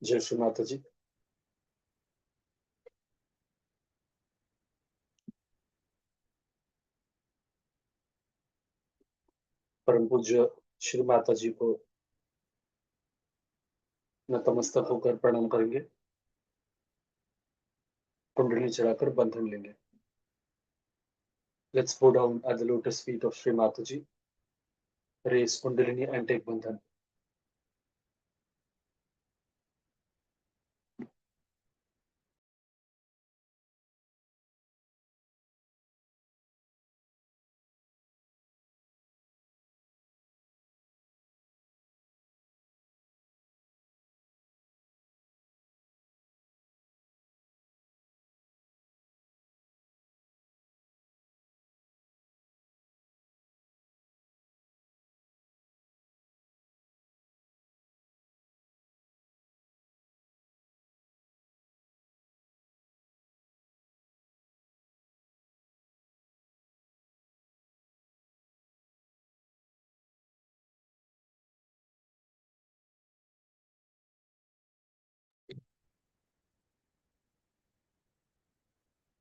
जय श्री माता जी। परम पूज्य श्री माता जी को नतमस्तक होकर प्रणाम करेंगे। कुंडली चढ़ाकर बंधन लेंगे। Let's bow down at the lotus feet of Shri Mataji. Raise Kundalini and take bandhan.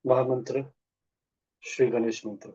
महामंत्र श्री गणेश मंत्र।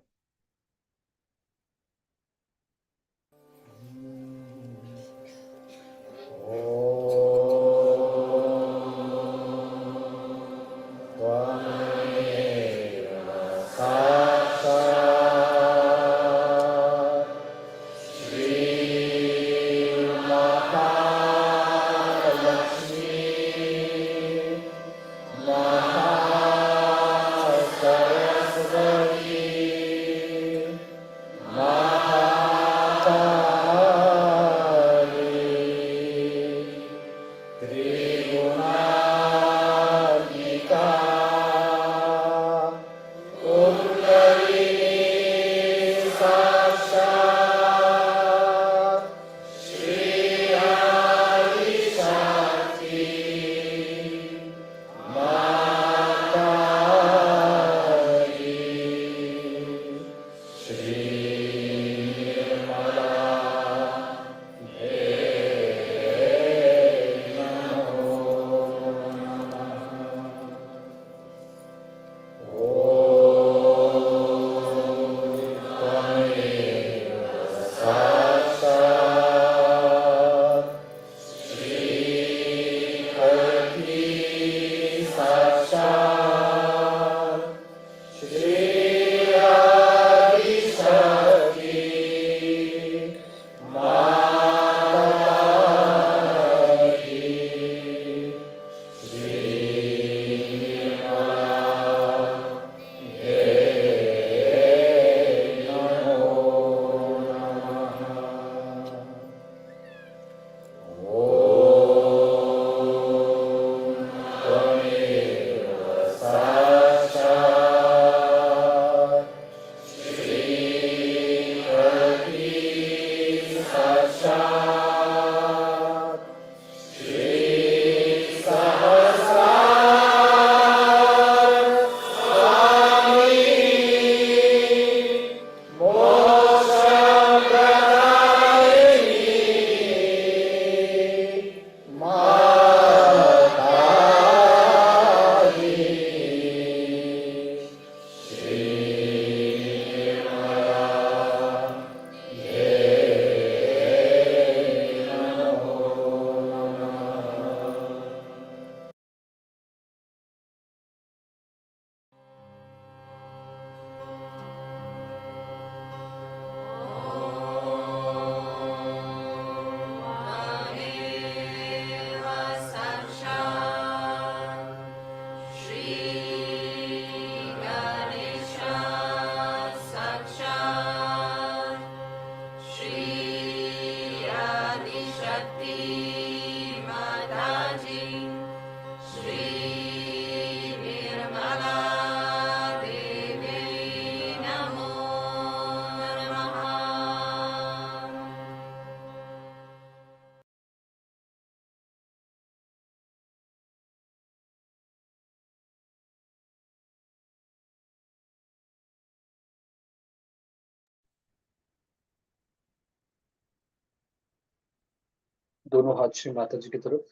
दोनों हाथ श्री माता जी की तरफ।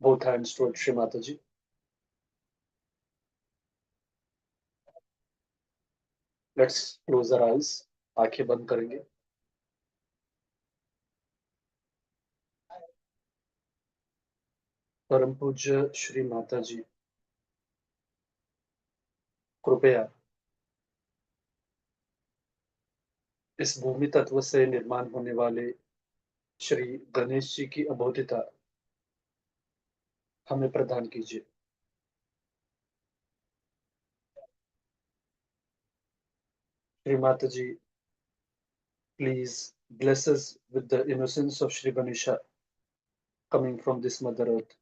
both hands towards Shri Mataji. Let's close our eyes. आंखें बंद करेंगे. परम पूज्य श्री माता जी, कृपया इस भूमि तत्व से निर्माण होने वाले श्री गणेश जी की अबोधिता हमें प्रदान कीजिए. श्री माता जी, please bless us with the innocence of Shri Ganesha coming from this Mother Earth.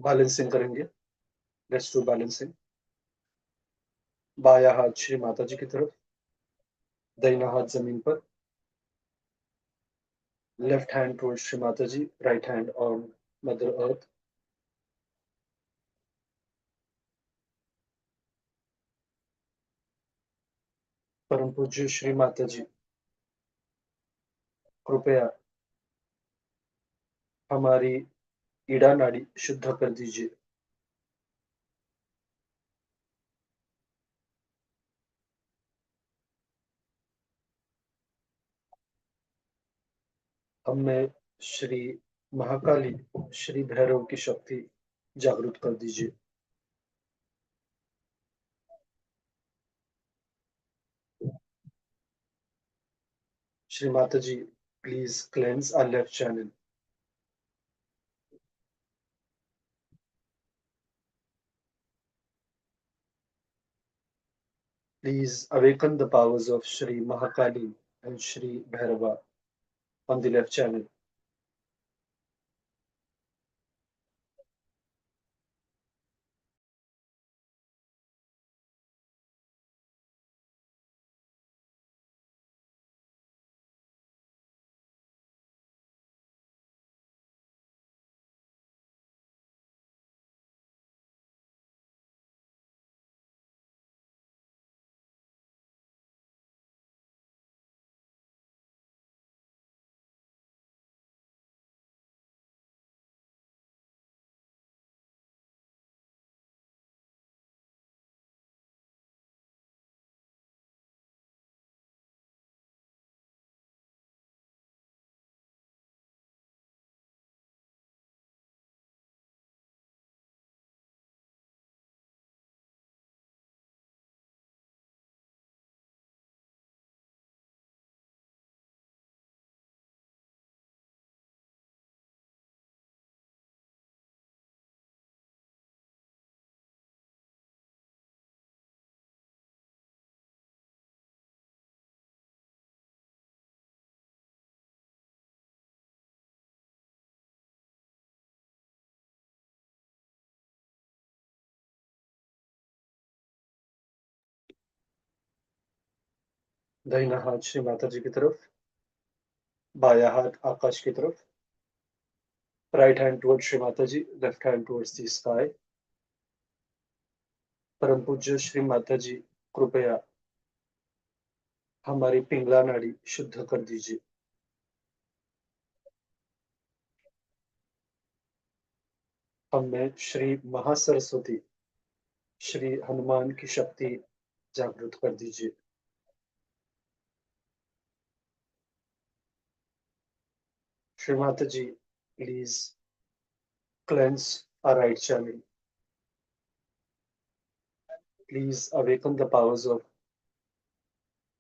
Balancing करेंगे. Let's do balancing. बाया हाथ श्री माता जी की तरफ, दाहिना हाथ जमीन पर. Left hand towards Shri Mata ji, right hand on Mother Earth. परम पूज्य श्री माता जी, कृपया हमारी ईड़ा नाड़ी शुद्ध कर दीजिए. हमें श्री महाकाली, श्री भैरव की शक्ति जागृत कर दीजिए. Shri Mata ji, please cleanse our left channel. Please awaken the powers of Shri Mahakali and Shri Bhairava on the left channel. दाहिना हाथ श्री माता जी की तरफ, बाया हाथ आकाश की तरफ. Right hand towards Shri Mata ji, left hand towards the sky. परम पूज्य श्री माता जी, कृपया हमारी पिंगला नाड़ी शुद्ध कर दीजिए. हमें श्री महासरस्वती, श्री हनुमान की शक्ति जागृत कर दीजिए. Shri Mata ji, please cleanse our right channel. Please awaken the powers of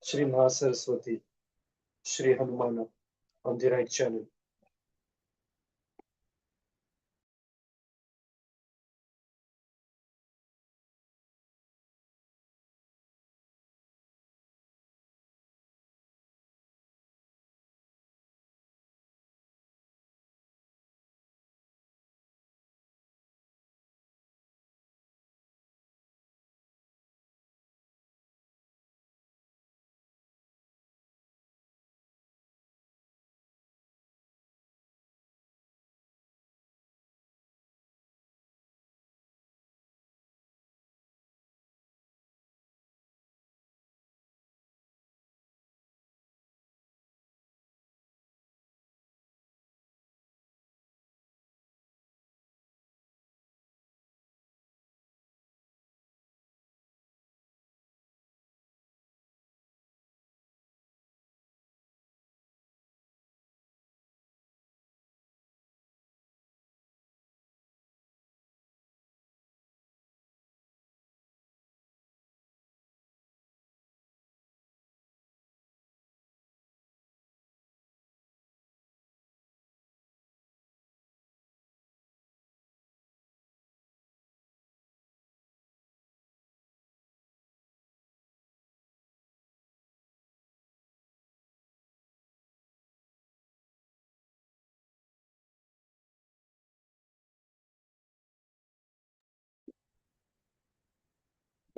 Shri Mahasaraswati, Shri Hanumana on the right channel.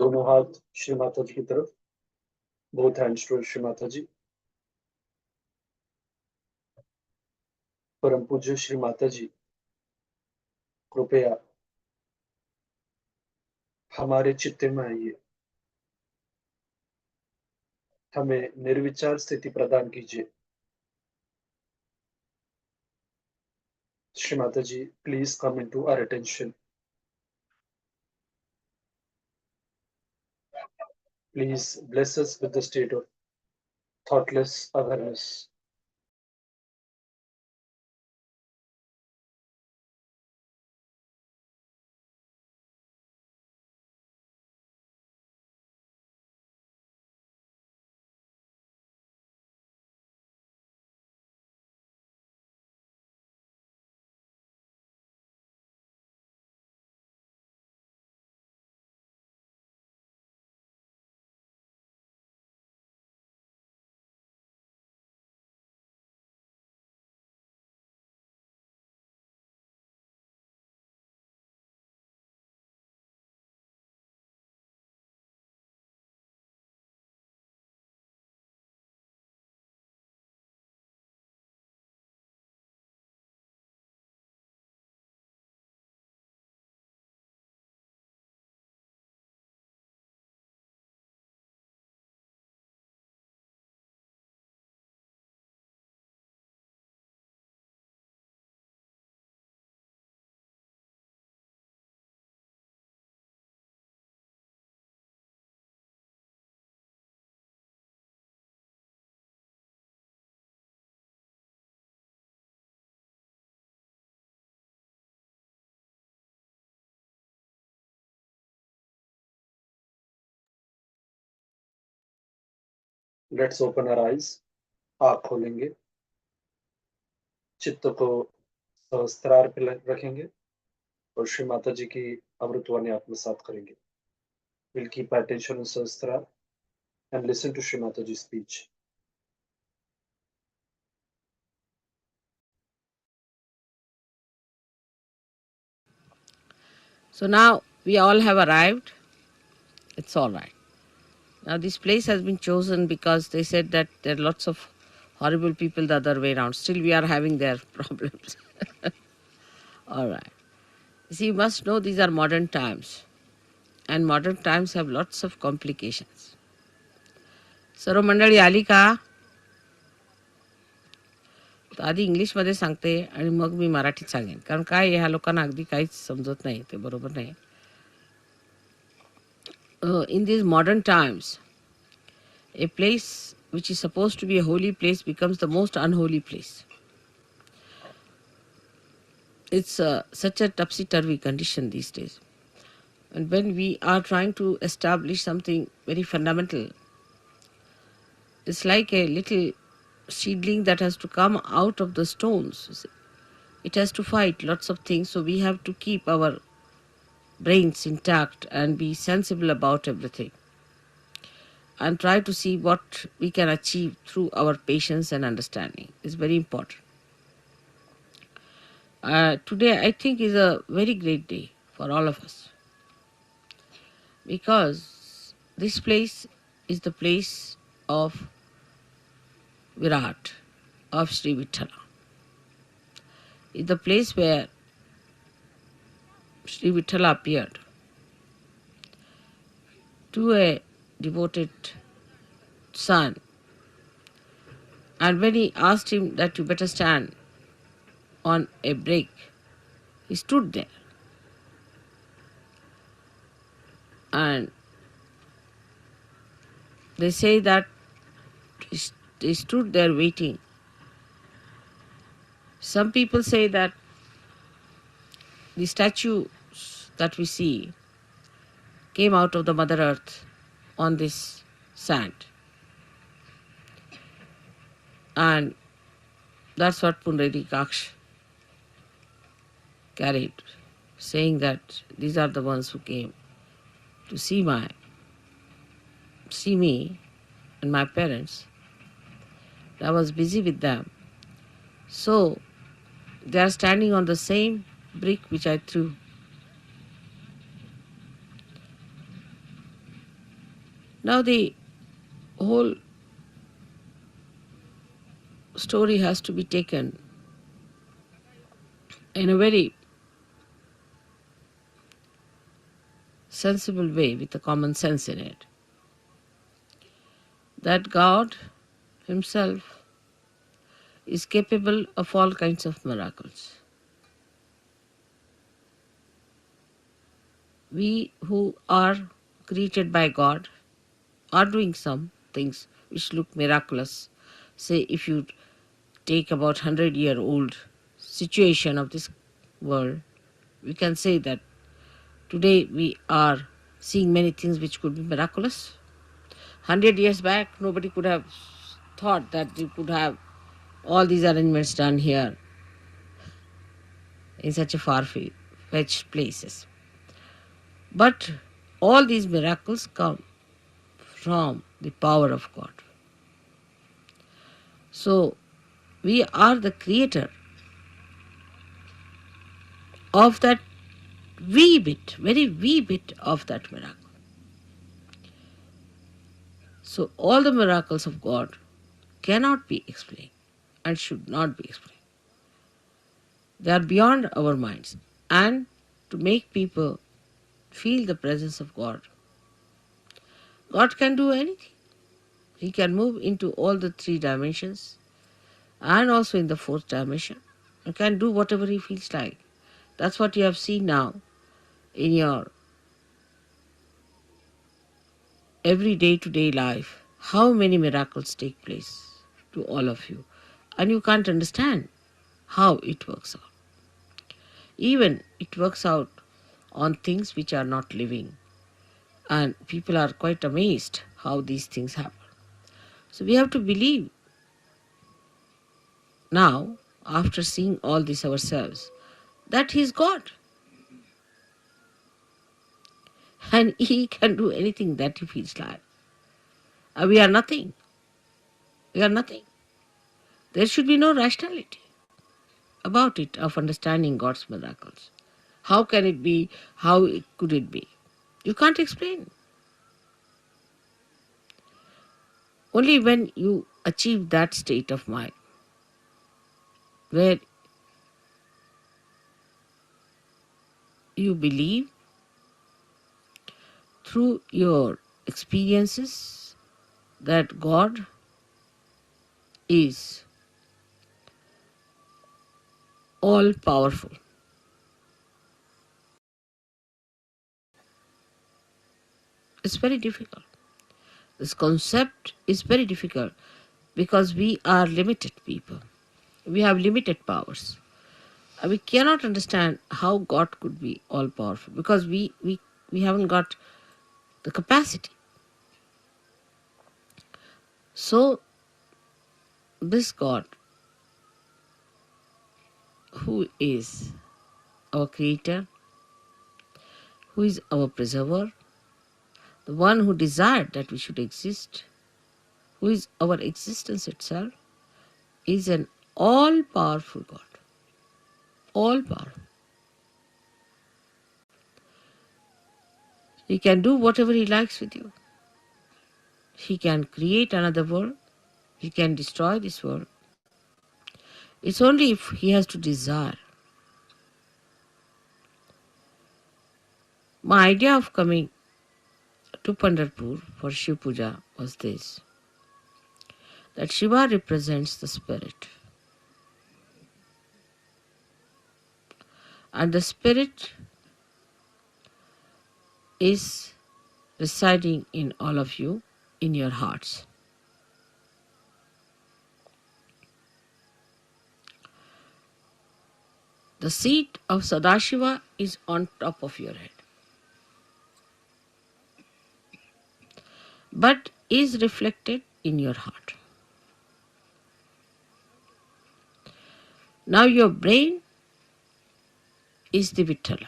दोनों हाथ श्री माता जी की तरफ, both hands towards Shri Mata जी। परम पूज्य श्री माता जी, कृपया हमारे चित्त में आइए, हमें निर्विचार स्थिति प्रदान कीजिए। श्री माता जी, please come into our attention. Please bless us with the state of thoughtless awareness. Let's open our eyes. आँख खोलेंगे, चित्त को सहस्त्रार पे रखेंगे और श्री माता जी की अमृतवाणी आत्मसात करेंगे। We'll keep our attention on सहस्त्रार and listen to Shri Mataji's speech. So now we all have arrived. It's all right. Now this place has been chosen because they said that there are lots of horrible people the other way around. Still we are having their problems. All right. See, you must know these are modern times. And modern times have lots of complications. सर्व मंडळी आली का? तर आधी इंग्लिशमध्ये सांगते आणि मग मी मराठीत सांगेन. कारण काय ह्या लोकांना अगदी काहीच समजत नाही, ते बरोबर नाही. In these modern times, a place which is supposed to be a holy place becomes the most unholy place. It's such a topsy-turvy condition these days. And when we are trying to establish something very fundamental, it's like a little seedling that has to come out of the stones. It has to fight lots of things, so we have to keep our brains intact and be sensible about everything and try to see what we can achieve through our patience and understanding. It's very important. Today, I think, is a very great day for all of us because this place is the place of Virat, of Sri Vithala. It's the place where Sri Vithala appeared to a devoted son. And when he asked him that you better stand on a break, he stood there. And they say that he stood there waiting. Some people say that the statues that we see came out of the Mother Earth on this sand. And that's what Pundarikaksh carried, saying that these are the ones who came to see me and my parents. I was busy with them. So they are standing on the same brick which I threw. Now the whole story has to be taken in a very sensible way with a common sense in it. That God Himself is capable of all kinds of miracles. We who are created by God are doing some things which look miraculous. Say, if you take about 100-year-old situation of this world, we can say that today we are seeing many things which could be miraculous. 100 years back, nobody could have thought that you could have all these arrangements done here in such a far-fetched places. But all these miracles come from the power of God. So we are the creator of that wee bit, very wee bit of that miracle. So all the miracles of God cannot be explained and should not be explained. They are beyond our minds. And to make people feel the presence of God, God can do anything. He can move into all the three dimensions and also in the fourth dimension. He can do whatever He feels like. That's what you have seen now in your every day-to-day life. How many miracles take place to all of you. And you can't understand how it works out. Even it works out on things which are not living. And people are quite amazed how these things happen. So we have to believe now, after seeing all this ourselves, that He is God. And He can do anything that He feels like. We are nothing. We are nothing. There should be no rationality about it of understanding God's miracles. How can it be? How could it be? You can't explain. Only when you achieve that state of mind where you believe through your experiences that God is all powerful. It's very difficult. This concept is very difficult because we are limited people. We have limited powers. We cannot understand how God could be all powerful because we haven't got the capacity. So this God, who is our creator, who is our preserver, the one who desired that we should exist, who is our existence itself, is an all-powerful God. All-powerful. He can do whatever He likes with you. He can create another world. He can destroy this world. It's only if He has to desire. My idea of coming to Pandharpur for Shiv Puja was this, that Shiva represents the spirit. And the spirit is residing in all of you, in your hearts. The seat of Sadashiva is on top of your head, but is reflected in your heart. Now your brain is the Vittala.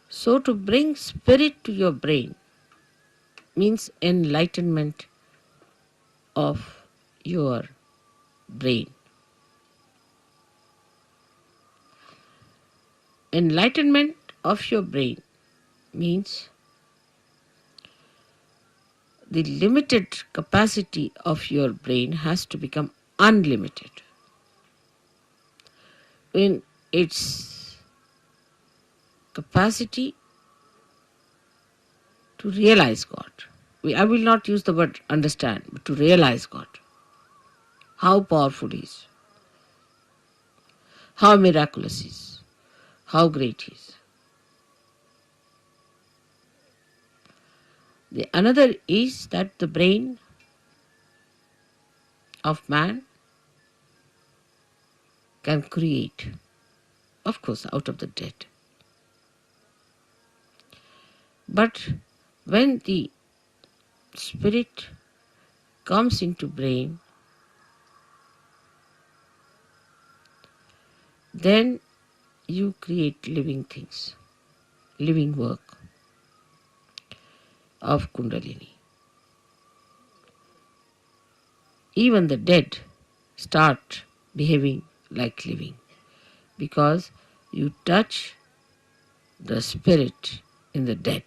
So to bring spirit to your brain means enlightenment of your brain. Enlightenment of your brain means the limited capacity of your brain has to become unlimited in its capacity to realize God. I will not use the word understand, but to realize God. How powerful He is, how miraculous He is, how great He is. The another is that the brain of man can create, of course, out of the dead. But when the spirit comes into brain, then you create living things, living work of Kundalini. Even the dead start behaving like living because you touch the spirit in the dead.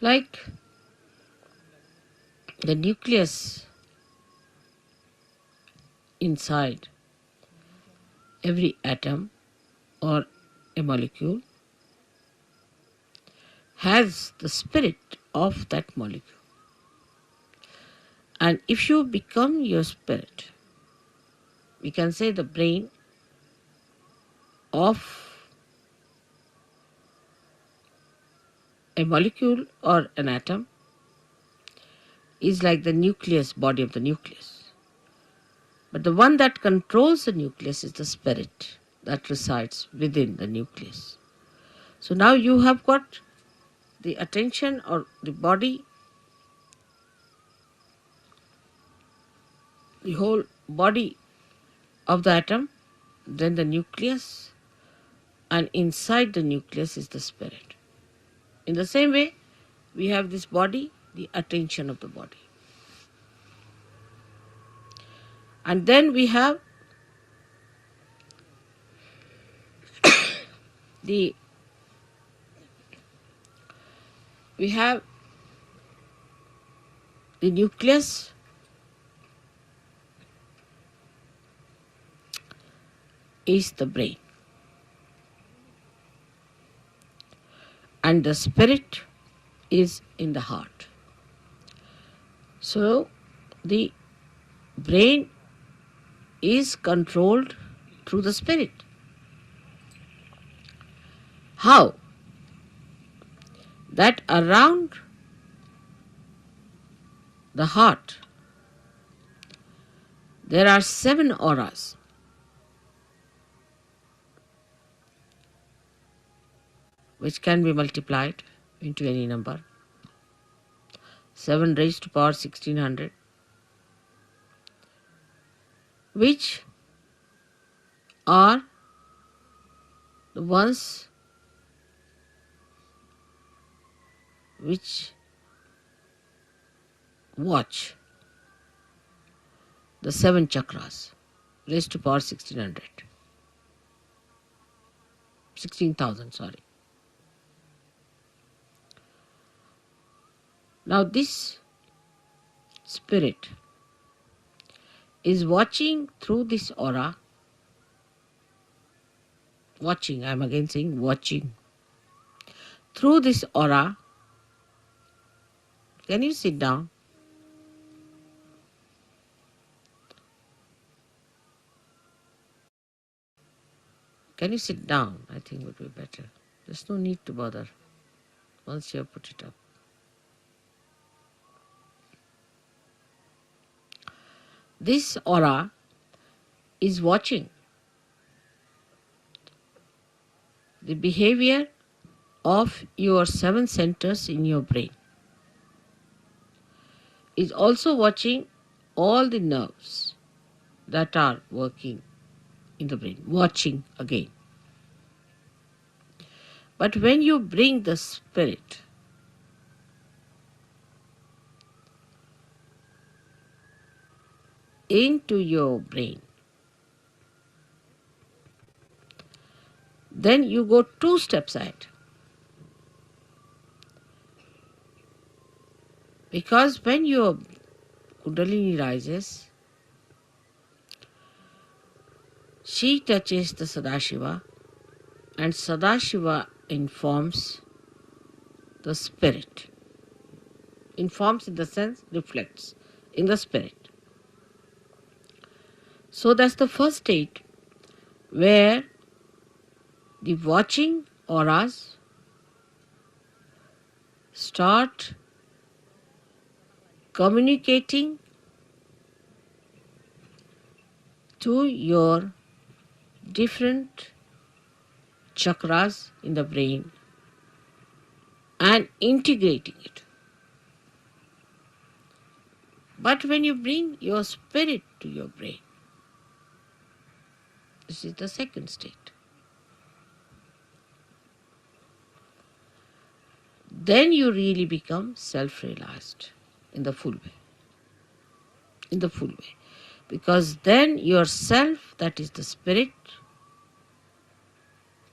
Like the nucleus inside every atom or a molecule has the spirit of that molecule. And if you become your spirit, we can say the brain of a molecule or an atom is like the nucleus, body of the nucleus. But the one that controls the nucleus is the spirit that resides within the nucleus. So now you have got the attention or the body, the whole body of the atom, then the nucleus, and inside the nucleus is the spirit. In the same way, we have this body, the attention of the body. And then we have the nucleus is the brain. And the spirit is in the heart. So the brain is controlled through the spirit. How? That around the heart there are 7 auras. Which can be multiplied into any number. 7 raised to power 1600, which are the ones which watch the 7 chakras raised to power 1600. 16,000, sorry. Now this spirit is watching through this aura. Watching, I am again saying watching. Through this aura, can you sit down? Can you sit down? I think would be better. There's no need to bother once you have put it up. This aura is watching the behavior of your 7 centers in your brain. Is also watching all the nerves that are working in the brain. Watching again. But when you bring the spirit into your brain, then you go 2 steps ahead. Because when your Kundalini rises, she touches the Sadashiva, and Sadashiva informs the spirit. Informs in the sense reflects in the spirit. So that's the first state where the watching auras start communicating to your different chakras in the brain and integrating it. But when you bring your spirit to your brain, this is the second state. Then you really become self-realized in the full way. In the full way. Because then yourself, that is the spirit,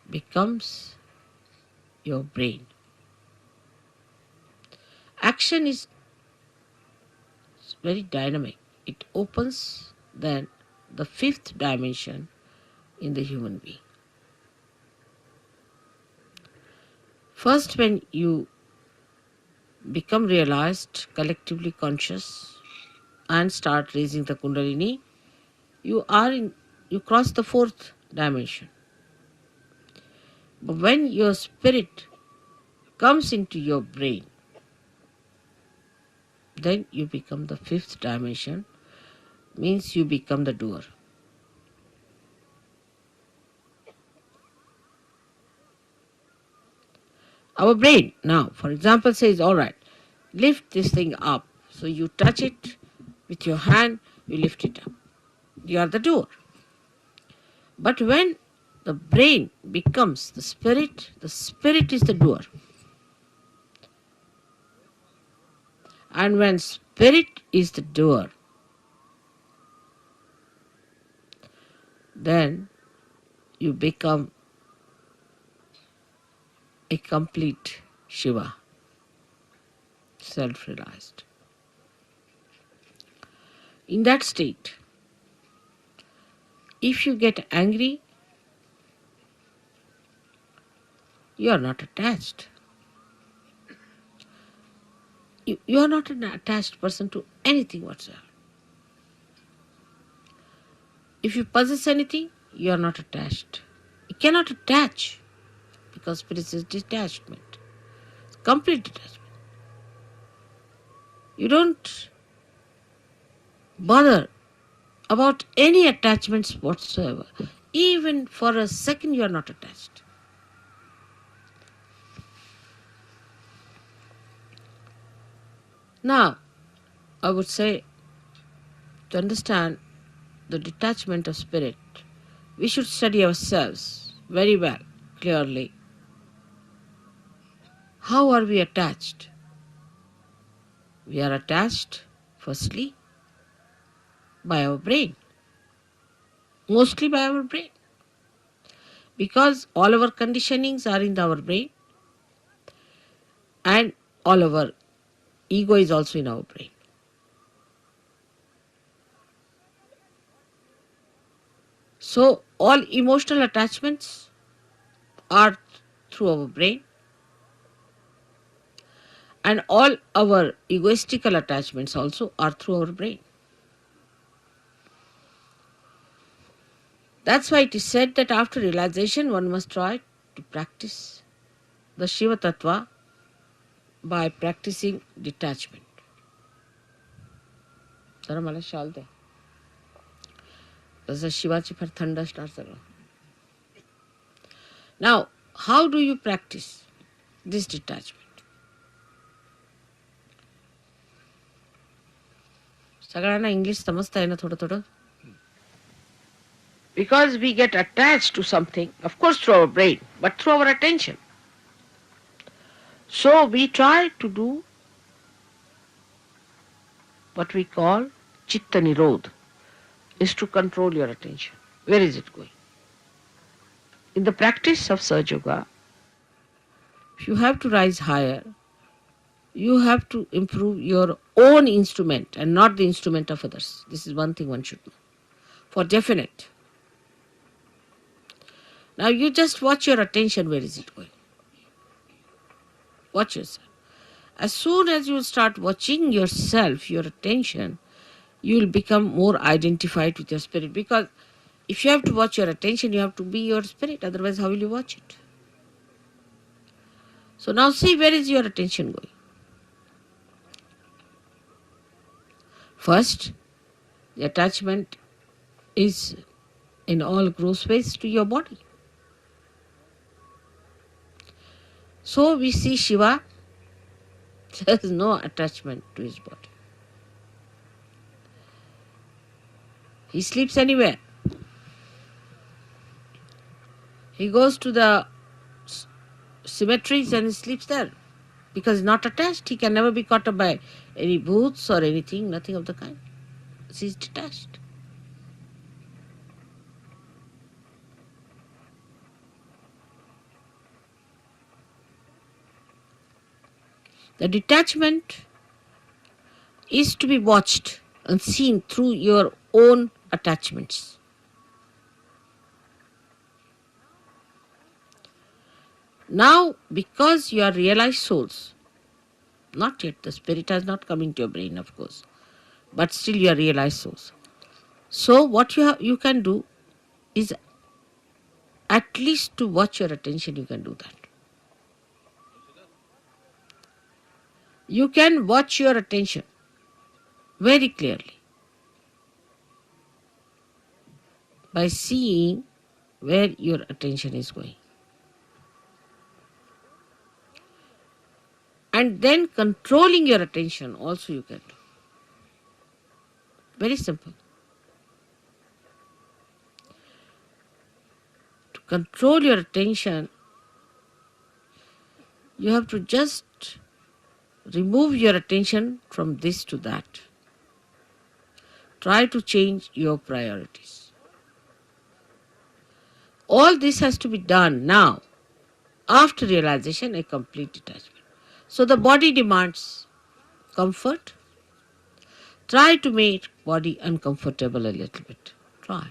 becomes your brain. Action is very dynamic. It opens then the fifth dimension in the human being. First, when you become realized, collectively conscious, and start raising the Kundalini, you cross the fourth dimension. But when your spirit comes into your brain, then you become the fifth dimension, means you become the doer. Our brain now, for example, says, all right, lift this thing up. So you touch it with your hand, you lift it up. You are the doer. But when the brain becomes the spirit is the doer. And when spirit is the doer, then you become a complete Shiva, self-realized. In that state, if you get angry, you are not attached. You are not an attached person to anything whatsoever. If you possess anything, you are not attached. You cannot attach because spirit is detachment, complete detachment. You don't bother about any attachments whatsoever. Even for a second, you are not attached. Now, I would say, to understand the detachment of spirit, we should study ourselves very well, clearly. How are we attached? We are attached, firstly, by our brain. Mostly by our brain. Because all our conditionings are in our brain and all our ego is also in our brain. So all emotional attachments are through our brain and all our egoistical attachments also are through our brain. That's why it is said that after realization one must try to practice the Shiva Tattva by practicing detachment. जरा मला शाल दे. तसं शिवाची फार थंड असणार सगळं. Now, how do you practice this detachment? सगळ्यांना English समजता आहे ना थोडं थोडं? Because we get attached to something, of course through our brain, but through our attention. So we try to do what we call Chitta Nirodh, is to control your attention. Where is it going? In the practice of Sahaja Yoga, if you have to rise higher, you have to improve your own instrument and not the instrument of others. This is one thing one should know for definite. Now you just watch your attention, where is it going? Watch yourself. As soon as you start watching yourself, your attention, you will become more identified with your spirit. Because if you have to watch your attention, you have to be your spirit. Otherwise, how will you watch it? So now see, where is your attention going? First, the attachment is in all gross ways to your body. So we see Shiva, there is no attachment to his body. He sleeps anywhere. He goes to the cemeteries and he sleeps there. Because he's not attached, he can never be caught up by any booths or anything, nothing of the kind. He's detached. The detachment is to be watched and seen through your own attachments. Now, because you are realized souls, not yet, the spirit has not come into your brain, of course, but still you are realized souls. So what you can do is at least to watch your attention, you can do that. You can watch your attention very clearly by seeing where your attention is going. And then controlling your attention also you can do. Very simple. To control your attention, you have to just remove your attention from this to that. Try to change your priorities. All this has to be done now, after realization, a complete detachment. So the body demands comfort. Try to make body uncomfortable a little bit. Try.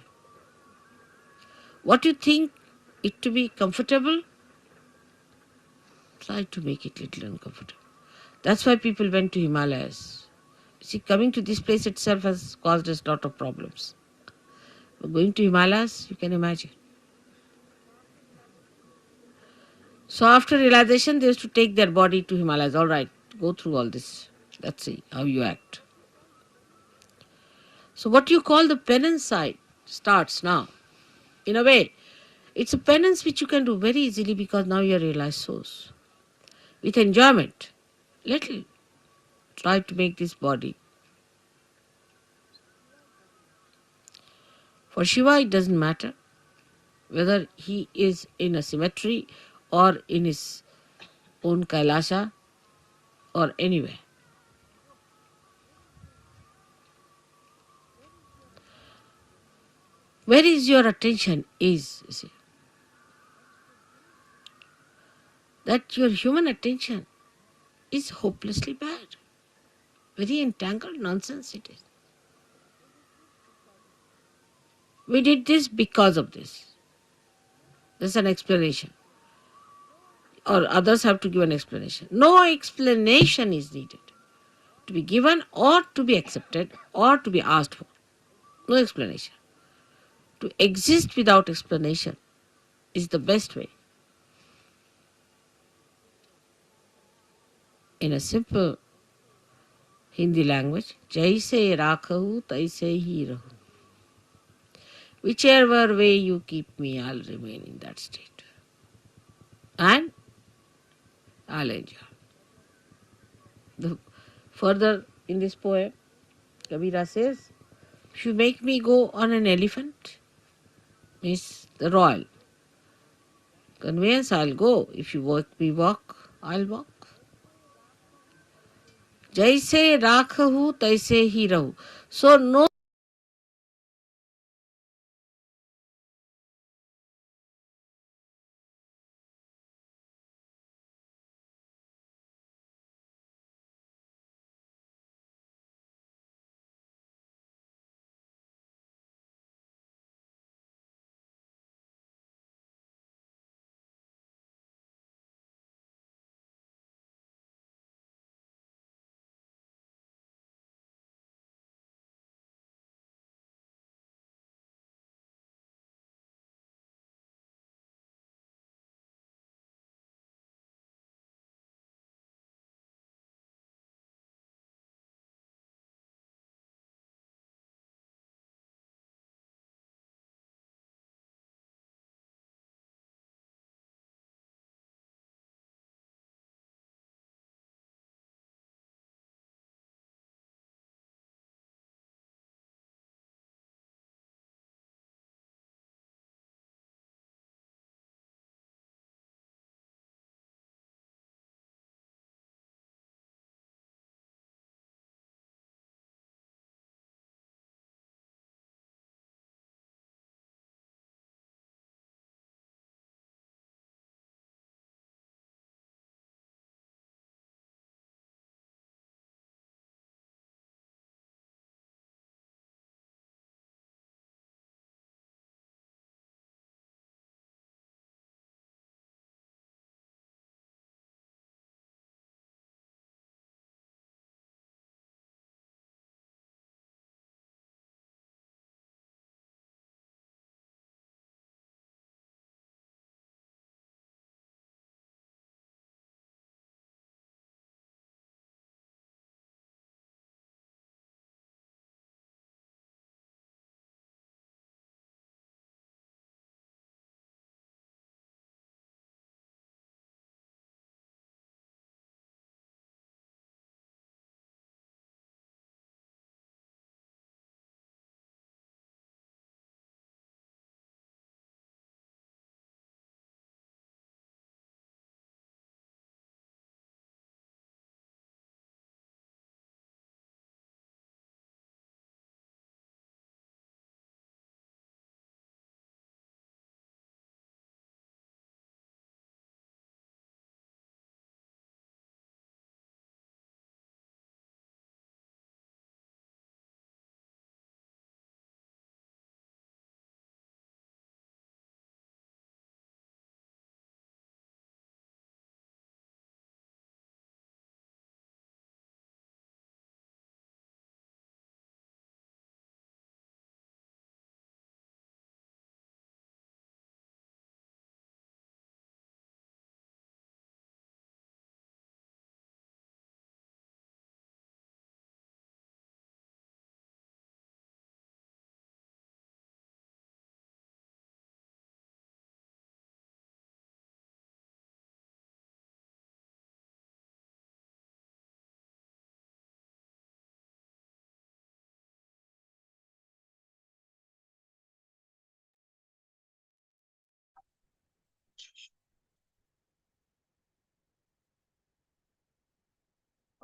What you think it to be comfortable, try to make it little uncomfortable. That's why people went to Himalayas. See, coming to this place itself has caused us a lot of problems. But going to Himalayas, you can imagine. So after realization, they used to take their body to Himalayas. All right, go through all this. Let's see how you act. So what you call the penance side starts now. In a way, it's a penance which you can do very easily because now you are realized souls. With enjoyment, little, try to make this body. For Shiva, it doesn't matter whether he is in a cemetery or in his own Kailasha or anywhere. Where is your attention is, you see. That your human attention is hopelessly bad. Very entangled nonsense it is. We did this because of this. There's an explanation. Or others have to give an explanation. No explanation is needed to be given or to be accepted or to be asked for. No explanation. To exist without explanation is the best way. In a simple Hindi language, jaise rakhahu taise hi rahu. Whichever way you keep me, I'll remain in that state. And I'll enjoy. Further in this poem, Kabira says, if you make me go on an elephant, means the royal conveyance, I'll go. If you make me walk, I'll walk. Jaise rakhahu taise hi rahu. So no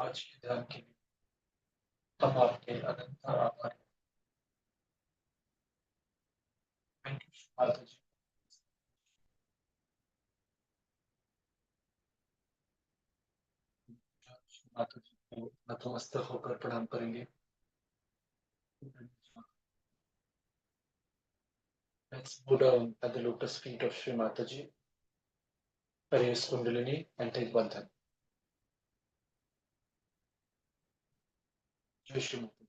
आज के ध्यान के लिए हम आपके अनंत आभारी। Thank you माता जी। माता जी को नतमस्तक होकर प्रणाम करेंगे। Let's bow down at the lotus feet of Shri Mataji, raise Kundalini and take Bandhan. Jai Shri Mataji.